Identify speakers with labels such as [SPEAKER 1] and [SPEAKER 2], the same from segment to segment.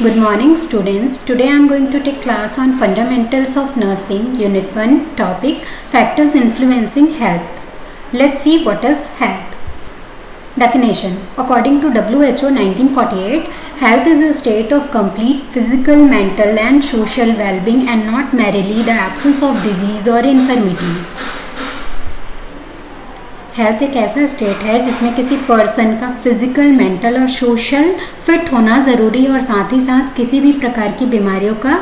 [SPEAKER 1] Good morning students. Today I am going to take class on Fundamentals of Nursing Unit 1 topic Factors Influencing Health. Let's see what is health. Definition. According to WHO 1948, health is a state of complete physical, mental and social well-being and not merely the absence of disease or infirmity. Health एक ऐसा state है जिसमें किसी person का physical, mental और social fit होना ज़रूरी है और साथ ही साथ किसी भी प्रकार की बीमारियों का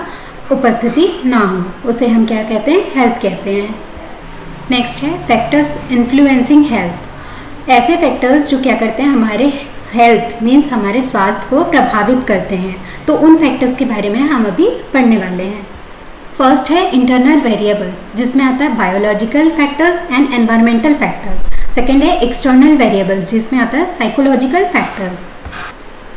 [SPEAKER 1] उपस्थिति ना हो, उसे हम क्या कहते हैं, हेल्थ कहते हैं। नेक्स्ट है फैक्टर्स इन्फ्लुएंसिंग हेल्थ। ऐसे फैक्टर्स जो क्या करते हैं, हमारे हेल्थ मीन्स हमारे स्वास्थ्य को प्रभावित करते हैं। तो उन फैक्टर्स के बारे में हम अभी पढ़ने वाले हैं। फर्स्ट है इंटरनल वेरिएबल्स, जिसमें आता है biological factors and environmental factor. Second है एक्सटर्नल वेरिएबल्स, जिसमें आता है साइकोलॉजिकल फैक्टर्स।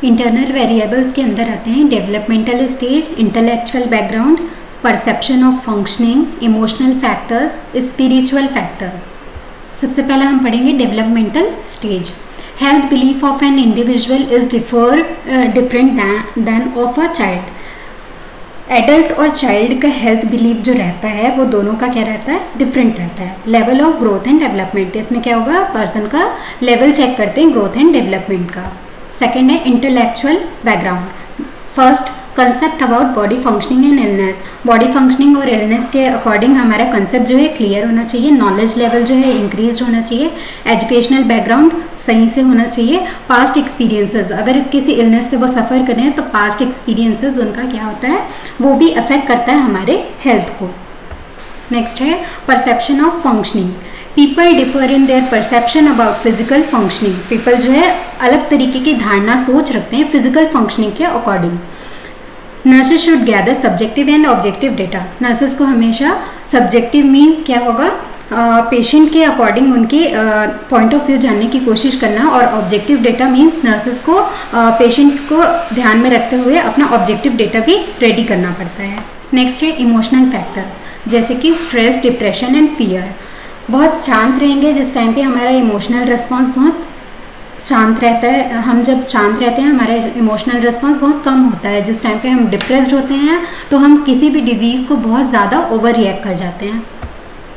[SPEAKER 1] इंटरनल वेरिएबल्स के अंदर आते हैं developmental stage, intellectual background, perception of functioning, emotional factors, spiritual factors. सबसे पहले हम पढ़ेंगे developmental stage. Health belief of an individual is different than of a child. Adult और चाइल्ड का हेल्थ बिलीफ जो रहता है वो दोनों का क्या रहता है, डिफरेंट रहता है। Level of growth and development, इसमें क्या होगा, पर्सन का लेवल चेक करते हैं ग्रोथ एंड डेवलपमेंट का। सेकंड है intellectual background. First concept about body functioning and illness. Body functioning और इलनेस के अकॉर्डिंग हमारा कंसेप्ट जो है क्लियर होना चाहिए। नॉलेज लेवल जो है इंक्रीज होना चाहिए। एजुकेशनल बैकग्राउंड सही से होना चाहिए। पास्ट एक्सपीरियंसेस, अगर किसी इलनेस से वो सफ़र कर रहे हैं तो पास्ट एक्सपीरियंसेस उनका क्या होता है, वो भी अफेक्ट करता है हमारे हेल्थ को। नेक्स्ट है perception of functioning. People differ in their perception about physical functioning. People जो है अलग तरीके की धारणा सोच रखते हैं फिजिकल फंक्शनिंग के according. Nurses should gather subjective and objective data. Nurses को हमेशा सब्जेक्टिव मीन्स क्या होगा, पेशेंट के अकॉर्डिंग उनके पॉइंट ऑफ व्यू जानने की कोशिश करना, और ऑब्जेक्टिव डेटा मीन्स नर्सेज को पेशेंट को ध्यान में रखते हुए अपना ऑब्जेक्टिव डेटा भी रेडी करना पड़ता है। नेक्स्ट है इमोशनल फैक्टर्स, जैसे कि स्ट्रेस, डिप्रेशन एंड फियर। बहुत शांत रहेंगे जिस टाइम पे हमारा इमोशनल रिस्पॉन्स बहुत शांत रहता है। हम जब शांत रहते हैं हमारा इमोशनल रिस्पॉन्स बहुत कम होता है। जिस टाइम पे हम डिप्रेस्ड होते हैं तो हम किसी भी डिजीज़ को बहुत ज़्यादा ओवर रिएक्ट कर जाते हैं।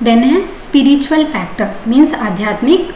[SPEAKER 1] देन है स्पिरिचुअल फैक्टर्स मीन्स आध्यात्मिक।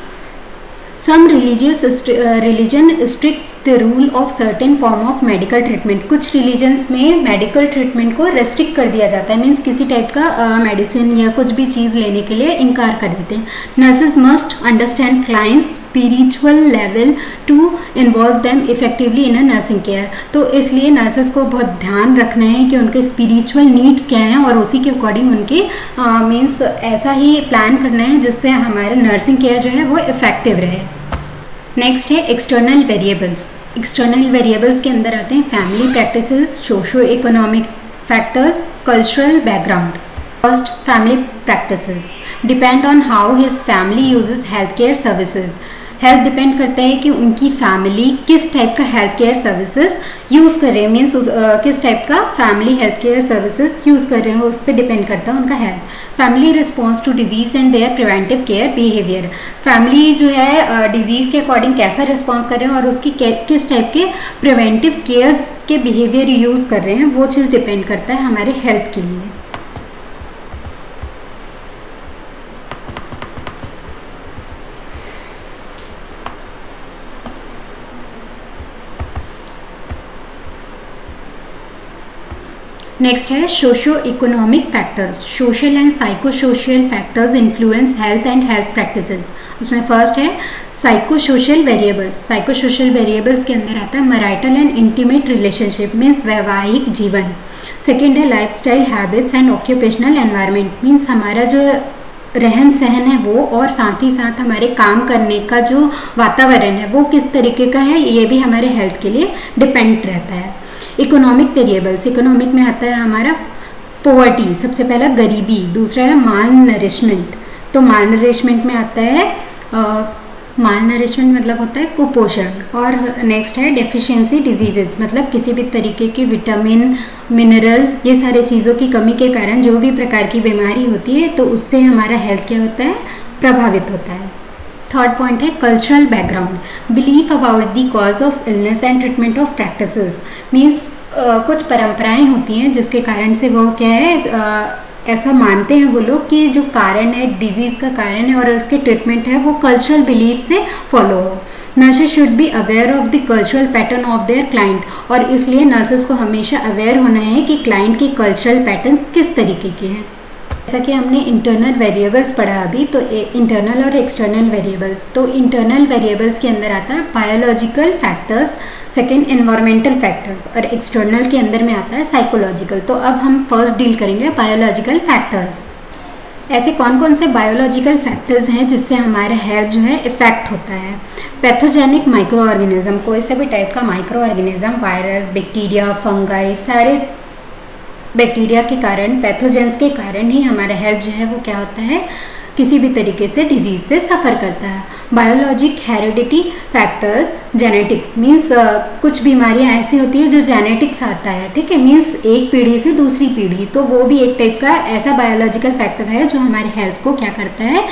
[SPEAKER 1] Some religion strict the rule of certain form of medical treatment. कुछ रिलीजन्स में मेडिकल ट्रीटमेंट को रेस्ट्रिक्ट कर दिया जाता है, मीन्स किसी टाइप का मेडिसिन या कुछ भी चीज़ लेने के लिए इनकार कर देते हैं। Nurses must understand clients spiritual level to involve them effectively in a nursing care. तो इसलिए नर्सेज को बहुत ध्यान रखना है कि उनके स्पिरिचुअल नीड्स क्या हैं और उसी के अकॉर्डिंग उनके मीन्स ऐसा ही प्लान करना है जिससे हमारे नर्सिंग केयर जो है वो इफेक्टिव रहे। नेक्स्ट है एक्सटर्नल वेरिएबल्स। एक्सटर्नल वेरिएबल्स के अंदर आते हैं family practices, socio economic factors, cultural background. First family practices depend on how his family uses health care services. Health depend करता है कि उनकी फैमिली किस टाइप का हेल्थ केयर सर्विसेज यूज़ कर रहे हैं, मीन्स किस टाइप का family health care services use कर रहे हैं, उस पर डिपेंड करता है उनका health. Family response to disease and their preventive care behaviour. Family जो है डिजीज़ के अकॉर्डिंग कैसा रिस्पॉन्स कर रहे हैं और उसकी किस टाइप के प्रिवेंटिव केयर्स के बिहेवियर यूज़ कर रहे हैं, वो चीज़ डिपेंड करता है हमारे हेल्थ के लिए। नेक्स्ट है socio economic factors. Social and psycho social factors influence health and health practices. उसमें फर्स्ट है psycho social variables. Psycho social variables के अंदर आता है marital and intimate relationship means वैवाहिक जीवन। सेकेंड है lifestyle habits and occupational environment means हमारा जो रहन सहन है वो, और साथ ही साथ हमारे काम करने का जो वातावरण है वो किस तरीके का है, ये भी हमारे हेल्थ के लिए डिपेंड रहता है। इकोनॉमिक वेरिएबल्स, इकोनॉमिक में आता है हमारा पॉवर्टी, सबसे पहला गरीबी। दूसरा है माल नरिशमेंट। तो माल नरिशमेंट में आता है माल नरिशमेंट मतलब होता है कुपोषण। और नेक्स्ट है डेफिशिएंसी डिजीजेस, मतलब किसी भी तरीके की विटामिन, मिनरल, ये सारे चीज़ों की कमी के कारण जो भी प्रकार की बीमारी होती है तो उससे हमारा हेल्थ क्या होता है, प्रभावित होता है। थर्ड पॉइंट है cultural background, belief about the cause of illness and treatment of practices means कुछ परंपराएं होती हैं जिसके कारण से वो क्या है ऐसा मानते हैं वो लोग कि जो कारण है डिजीज़ का कारण है और उसके ट्रीटमेंट है वो कल्चरल बिलीफ से फॉलो हो। Nurses should be aware of the cultural pattern of their client और इसलिए नर्सेज को हमेशा अवेयर होना है कि क्लाइंट की कल्चरल पैटर्न्स किस तरीके के हैं। जैसा कि हमने इंटरनल वेरिएबल्स पढ़ा अभी, तो इंटरनल और एक्सटर्नल वेरिएबल्स, तो इंटरनल वेरिएबल्स के अंदर आता है biological factors, second environmental factors, और एक्सटर्नल के अंदर में आता है साइकोलॉजिकल। तो अब हम फर्स्ट डील करेंगे बायोलॉजिकल फैक्टर्स। ऐसे कौन कौन से बायोलॉजिकल फैक्टर्स हैं जिससे हमारा हेल्थ जो है इफेक्ट होता है। पैथोजेनिक माइक्रो ऑर्गेनिज्म, कोई सा भी टाइप का micro organism, virus, bacteria, fungi, सारे बैक्टीरिया के कारण, पैथोजेंस के कारण ही हमारा हेल्थ जो है वो क्या होता है, किसी भी तरीके से डिजीज से सफ़र करता है। Biologic heredity factors, genetics means कुछ बीमारियां ऐसी होती है जो जेनेटिक्स आता है, ठीक है, मीन्स एक पीढ़ी से दूसरी पीढ़ी, तो वो भी एक टाइप का ऐसा बायोलॉजिकल फैक्टर है जो हमारे हेल्थ को क्या करता है,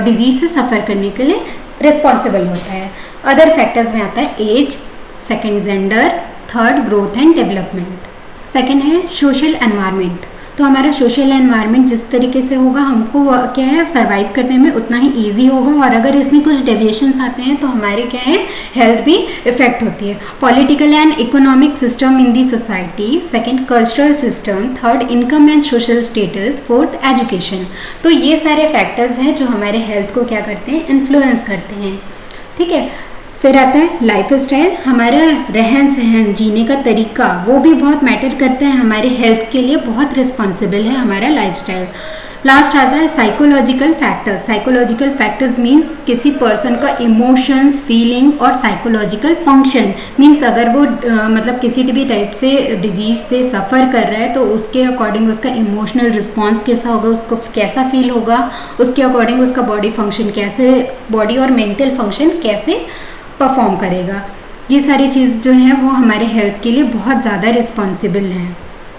[SPEAKER 1] डिजीज से सफ़र करने के लिए रिस्पॉन्सिबल होता है। अदर फैक्टर्स में आता है age, second gender, third growth and development. Second है सोशल एनवायरनमेंट, तो हमारा सोशल एनवायरनमेंट जिस तरीके से होगा हमको क्या है सर्वाइव करने में उतना ही इजी होगा, और अगर इसमें कुछ डेविएशंस आते हैं तो हमारे क्या है हेल्थ भी इफेक्ट होती है। Political and economic system in the society, second cultural system, third income and social status, fourth education. तो ये सारे फैक्टर्स हैं जो हमारे हेल्थ को क्या करते हैं, इन्फ्लुएंस करते हैं, ठीक है। फिर आता है लाइफ स्टाइल, हमारा रहन सहन, जीने का तरीका, वो भी बहुत मैटर करता है, हमारे हेल्थ के लिए बहुत रिस्पॉन्सिबल है हमारा लाइफ स्टाइल। लास्ट आता है psychological factors. Psychological factors means किसी पर्सन का इमोशंस, फीलिंग और साइकोलॉजिकल फंक्शन, मीन्स अगर वो मतलब किसी भी टाइप से डिजीज से सफ़र कर रहा है तो उसके अकॉर्डिंग उसका इमोशनल रिस्पॉन्स कैसा होगा, उसको कैसा फील होगा, उसके अकॉर्डिंग उसका बॉडी फंक्शन कैसे, बॉडी और मेंटल फंक्शन कैसे परफॉर्म करेगा। ये सारी चीज़ जो है वो हमारे हेल्थ के लिए बहुत ज़्यादा रिस्पॉन्सिबल है।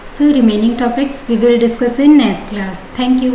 [SPEAKER 1] So remaining topics we will discuss in next class. Thank you.